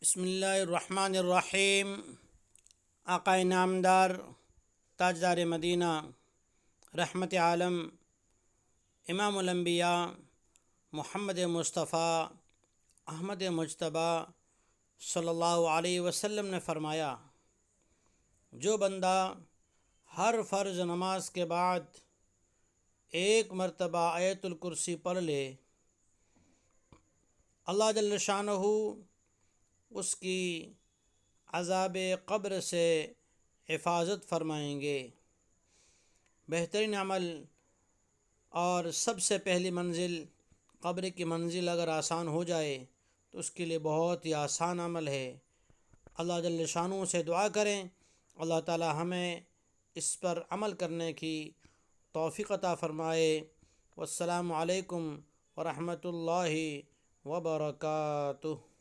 بسم اللہ الرحمن الرحیم۔ آقا نامدار تاجدار مدینہ رحمت عالم امام الانبیاء محمد مصطفیٰ احمد مجتبیٰ صلی اللہ علیہ وسلم نے فرمایا، جو بندہ ہر فرض نماز کے بعد ایک مرتبہ آیت الکرسی پڑھ لے، اللہ جل شانہ اس کی عذاب قبر سے حفاظت فرمائیں گے۔ بہترین عمل اور سب سے پہلی منزل قبر کی منزل اگر آسان ہو جائے تو اس کے لیے بہت ہی آسان عمل ہے۔ اللہ جل شانہ سے دعا کریں، اللہ تعالی ہمیں اس پر عمل کرنے کی توفیق عطا فرمائے۔ والسلام علیکم ورحمۃ اللہ وبرکاتہ۔